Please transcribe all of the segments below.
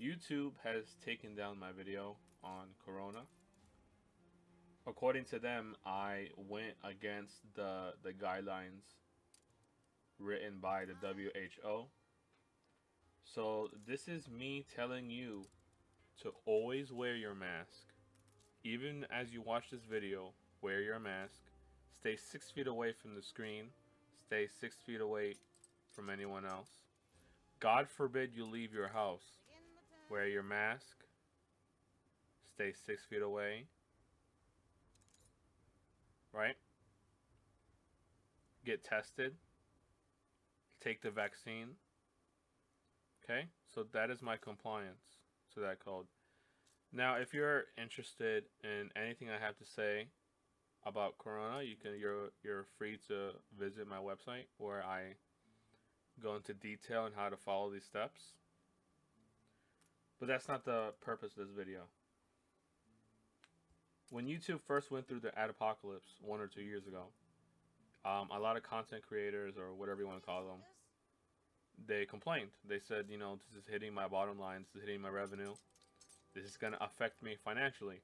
YouTube has taken down my video on Corona. According to them, I went against the guidelines written by the WHO. So this is me telling you to always wear your mask. Even as you watch this video, wear your mask. Stay 6 feet away from the screen. Stay 6 feet away from anyone else. God forbid you leave your house. Wear your mask. Stay 6 feet away. Right? Get tested. Take the vaccine. Okay? So that is my compliance to that code. Now, if you're interested in anything I have to say about Corona, you're free to visit my website where I go into detail on how to follow these steps. But that's not the purpose of this video. When YouTube first went through the ad apocalypse 1 or 2 years ago, a lot of content creators, or whatever you want to call them, they complained. They said, this is hitting my bottom line, this is hitting my revenue, this is going to affect me financially.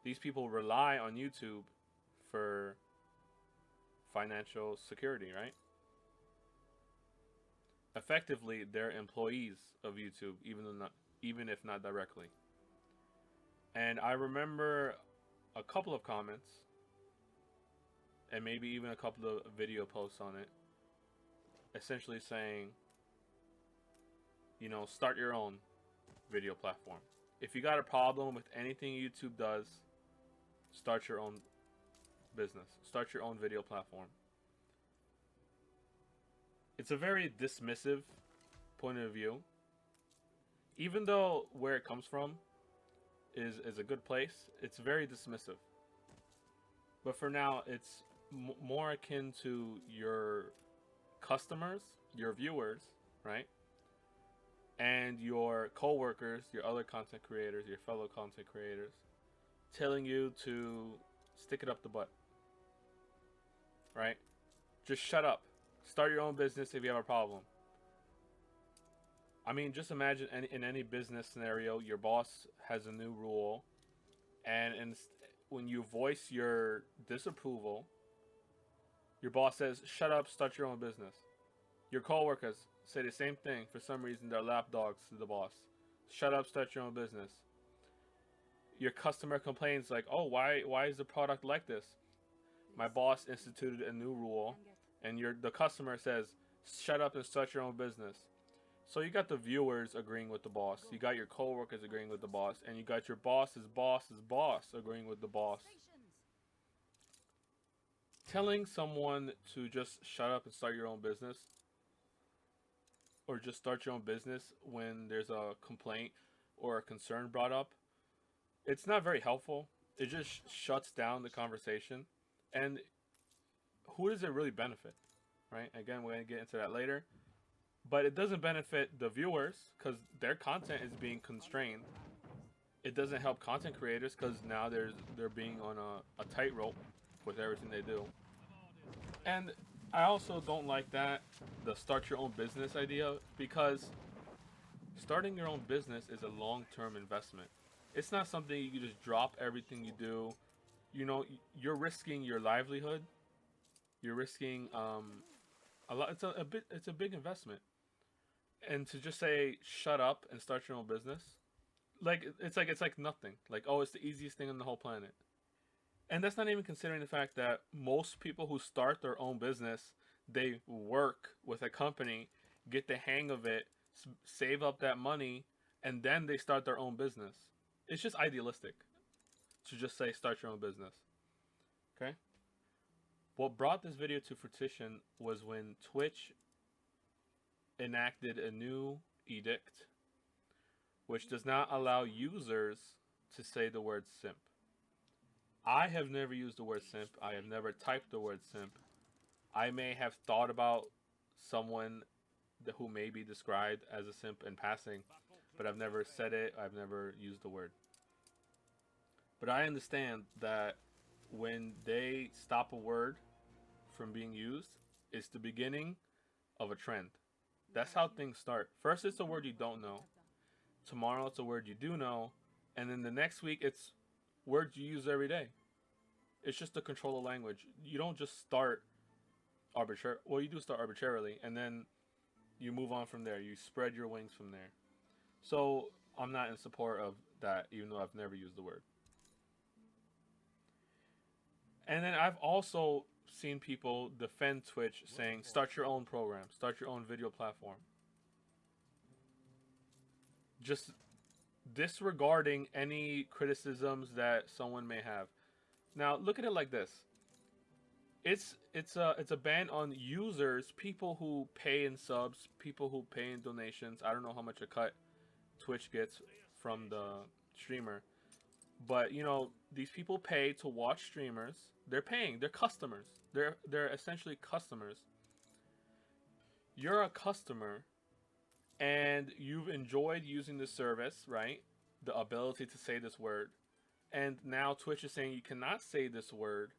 These people rely on YouTube for financial security, right? Effectively, they're employees of YouTube, even if not directly. And I remember a couple of comments, and maybe even a couple of video posts on it, essentially saying, start your own video platform. If you got a problem with anything YouTube does, start your own business. Start your own video platform. It's a very dismissive point of view. Even though where it comes from is a good place, it's very dismissive. But for now, it's more akin to your customers, your viewers, right? And your co-workers, your other content creators, your fellow content creators, telling you to stick it up the butt, right? Just shut up. Start your own business if you have a problem. I mean, just imagine in any business scenario, your boss has a new rule, and when you voice your disapproval, your boss says, shut up, start your own business. Your coworkers say the same thing. For some reason, they're lapdogs to the boss. Shut up, start your own business. Your customer complains like, oh, why is the product like this? My boss instituted a new rule, and the customer says, shut up and start your own business. So you got the viewers agreeing with the boss, you got your coworkers agreeing with the boss, and you got your boss's boss's boss agreeing with the boss. Telling someone to just shut up and start your own business, or just start your own business when there's a complaint or a concern brought up, it's not very helpful. It just shuts down the conversation. And who does it really benefit, right? Again, we're going to get into that later. But it doesn't benefit the viewers because their content is being constrained. It doesn't help content creators because now they're being on a tightrope with everything they do. And I also don't like the start your own business idea, because starting your own business is a long-term investment. It's not something you can just drop everything you do. You're risking your livelihood. You're risking a lot. It's a big investment. And to just say shut up and start your own business, it's like nothing. Like, oh, it's the easiest thing on the whole planet. And that's not even considering the fact that most people who start their own business, they work with a company, get the hang of it, save up that money, and then they start their own business. It's just idealistic to just say start your own business. Okay? What brought this video to fruition was when Twitch enacted a new edict which does not allow users to say the word simp. I have never used the word simp. I have never typed the word simp. I may have thought about someone who may be described as a simp in passing, but I've never said it. I've never used the word. But I understand that when they stop a word from being used, it's the beginning of a trend. That's how things start. First, it's a word you don't know. Tomorrow it's a word you do know, and then the next week it's words you use every day. It's just to control the language. You don't just start arbitrary. Well, you do start arbitrarily, and then you move on from there. You spread your wings from there. So I'm not in support of that, even though I've never used the word. And then I've also seen people defend Twitch saying, start your own program, start your own video platform. Just disregarding any criticisms that someone may have. Now, look at it like this. It's a ban on users, people who pay in subs, people who pay in donations. I don't know how much a cut Twitch gets from the streamer. But you know, these people pay to watch streamers. They're paying. They're customers. They're essentially customers. You're a customer, and you've enjoyed using the service, right? The ability to say this word, and now Twitch is saying you cannot say this word.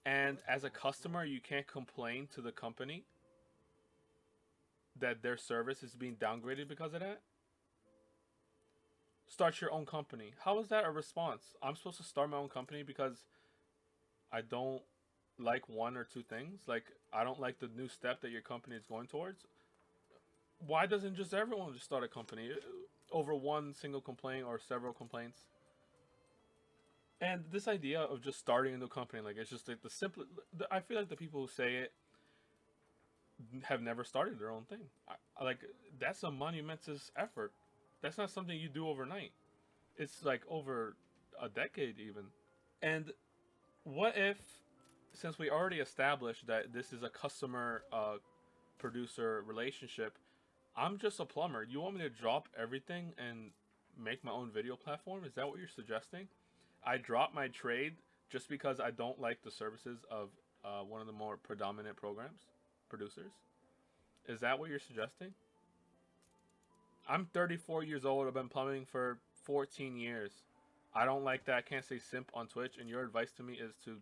And as a customer, you can't complain to the company that their service is being downgraded because of that. Start your own company. How is that a response? I'm supposed to start my own company because I don't like one or two things? Like, I don't like the new step that your company is going towards? Why doesn't just everyone just start a company over one single complaint or several complaints? And this idea of just starting a new company, like, it's just like the simple. I feel like the people who say it have never started their own thing. Like, that's a monumentous effort. That's not something you do overnight. It's like over a decade even. And what if, since we already established that this is a customer producer relationship, I'm just a plumber. You want me to drop everything and make my own video platform? Is that what you're suggesting? I drop my trade just because I don't like the services of one of the more predominant producers? Is that what you're suggesting? I'm 34 years old. I've been plumbing for 14 years. I don't like that. I can't say simp on Twitch. And your advice to me is to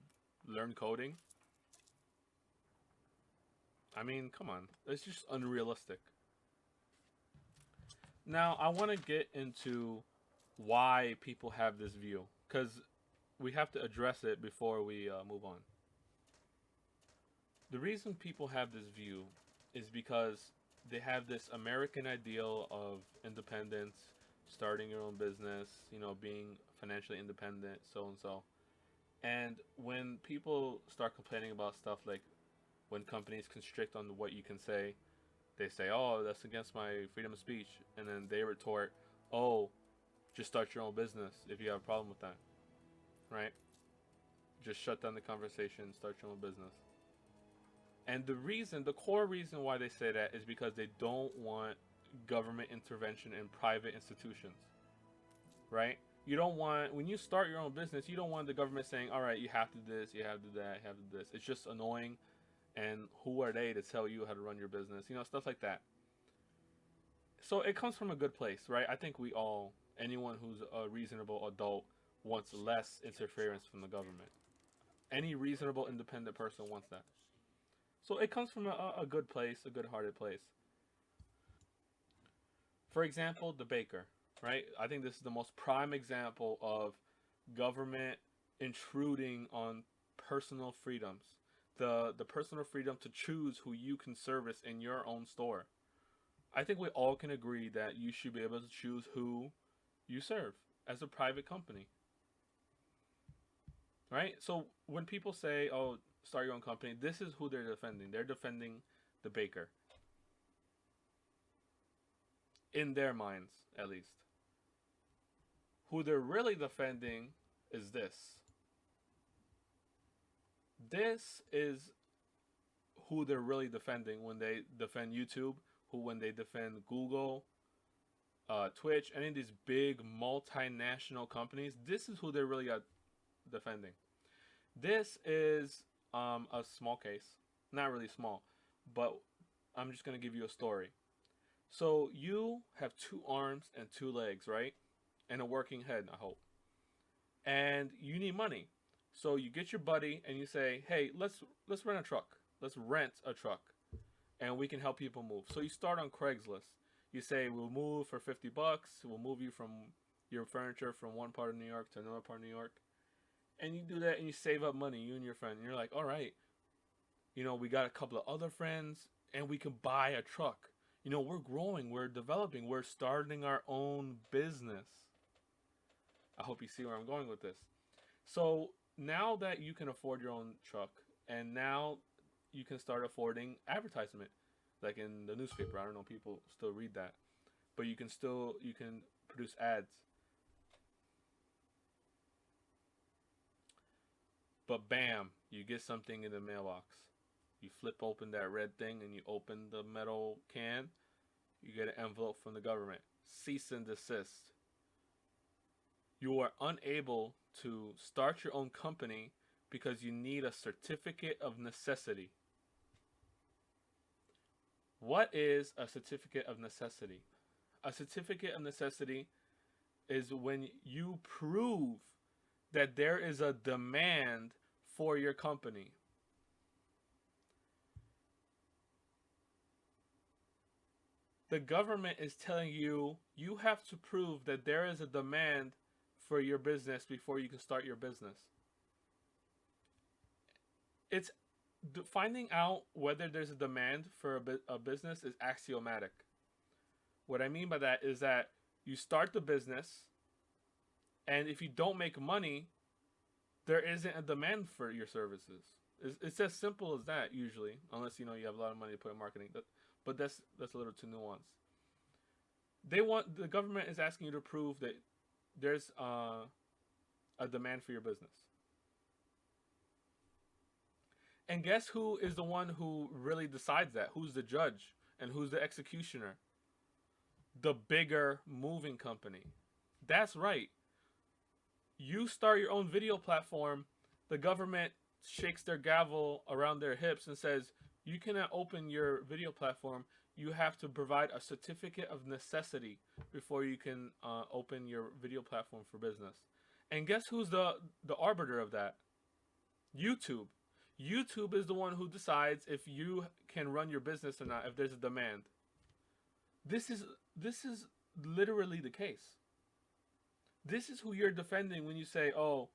learn coding? I mean, come on. It's just unrealistic. Now, I want to get into why people have this view, because we have to address it before we move on. The reason people have this view is because they have this American ideal of independence, starting your own business, you know, being financially independent, so and so. And when people start complaining about stuff like when companies constrict on what you can say, they say, oh, that's against my freedom of speech. And then they retort, oh, just start your own business if you have a problem with that. Right? Just shut down the conversation, start your own business. And the core reason why they say that is because they don't want government intervention in private institutions. Right? You don't want, when you start your own business, you don't want the government saying, all right, you have to do this, you have to do that, you have to do this. It's just annoying. And who are they to tell you how to run your business? You know, stuff like that. So it comes from a good place, right? I think we all, anyone who's a reasonable adult wants less interference from the government. Any reasonable independent person wants that. So it comes from a good place, a good-hearted place. For example, the baker, right? I think this is the most prime example of government intruding on personal freedoms. The personal freedom to choose who you can service in your own store. I think we all can agree that you should be able to choose who you serve as a private company. Right? So when people say, oh, start your own company, this is who they're defending. They're defending the baker. In their minds, at least. Who they're really defending is this. This is who they're really defending when they defend YouTube, when they defend Google, Twitch, any of these big multinational companies. This is who they're really defending. This is a small case. Not really small, but I'm just going to give you a story. So you have 2 arms and 2 legs, right? And a working head, I hope. And you need money. So you get your buddy and you say, hey, let's rent a truck. Let's rent a truck. And we can help people move. So you start on Craigslist. You say, we'll move for $50. We'll move you from your furniture from one part of New York to another part of New York. And you do that and you save up money, you and your friend. And you're like, all right, we got a couple of other friends and we can buy a truck. We're growing, we're developing, we're starting our own business. I hope you see where I'm going with this. So now that you can afford your own truck, and now you can start affording advertisement, like in the newspaper. I don't know, people still read that, but you can produce ads. But bam, you get something in the mailbox. You flip open that red thing and you open the metal can. You get an envelope from the government. Cease and desist. You are unable to start your own company because you need a certificate of necessity. What is a certificate of necessity? A certificate of necessity is when you prove that there is a demand for your company. The government is telling you you have to prove that there is a demand for your business before you can start your business. It's finding out whether there's a demand for a business is axiomatic. What I mean by that is that you start the business, and if you don't make money, there isn't a demand for your services. It's as simple as that usually, unless you have a lot of money to put in marketing. But that's a little too nuanced. The government is asking you to prove that there's a demand for your business. And guess who is the one who really decides that? Who's the judge and who's the executioner? The bigger moving company. That's right. You start your own video platform, the government shakes their gavel around their hips and says, you cannot open your video platform. You have to provide a certificate of necessity before you can open your video platform for business. And guess who's the arbiter of that? YouTube. YouTube is the one who decides if you can run your business or not, if there's a demand. This is literally the case. This is who you're defending when you say, oh,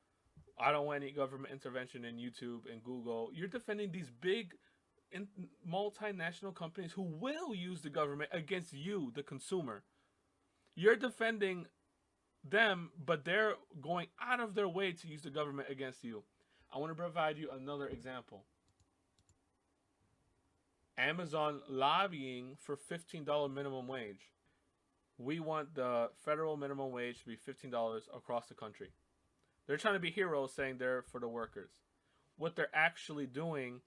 I don't want any government intervention in YouTube and Google. You're defending these big multinational companies who will use the government against you, the consumer. You're defending them, but they're going out of their way to use the government against you. I want to provide you another example. Amazon lobbying for $15 minimum wage. We want the federal minimum wage to be $15 across the country. They're trying to be heroes, saying they're for the workers. What they're actually doing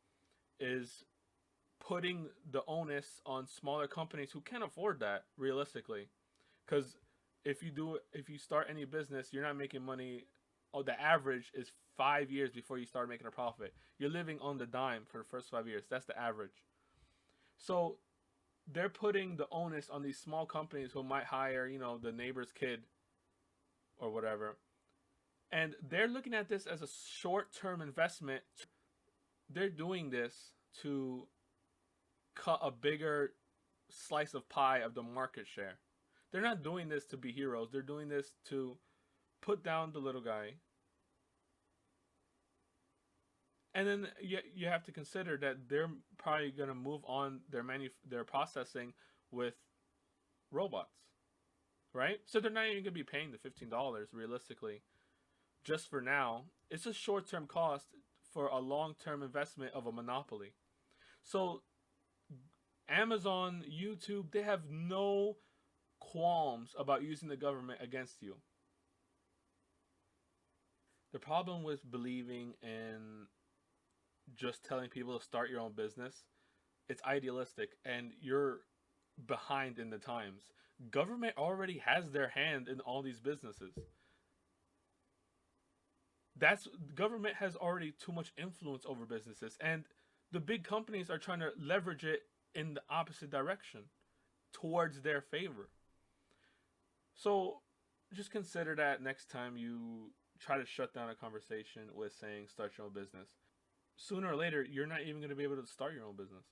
is putting the onus on smaller companies who can't afford that, realistically. Because if you start any business, you're not making money. Oh, the average is 5 years before you start making a profit. You're living on the dime for the first 5 years. That's the average. So they're putting the onus on these small companies who might hire, the neighbor's kid or whatever. And they're looking at this as a short-term investment. They're doing this to cut a bigger slice of pie of the market share. They're not doing this to be heroes. They're doing this to put down the little guy. And then you have to consider that they're probably going to move on their processing with robots, right? So they're not even going to be paying the $15 realistically. Just for now, it's a short-term cost for a long-term investment of a monopoly. So Amazon, YouTube, they have no qualms about using the government against you. The problem with believing in just telling people to start your own business, it's idealistic and you're behind in the times. Government already has their hand in all these businesses. Government has already too much influence over businesses, and the big companies are trying to leverage it in the opposite direction towards their favor. So just consider that next time you try to shut down a conversation with saying start your own business. Sooner or later, you're not even going to be able to start your own business.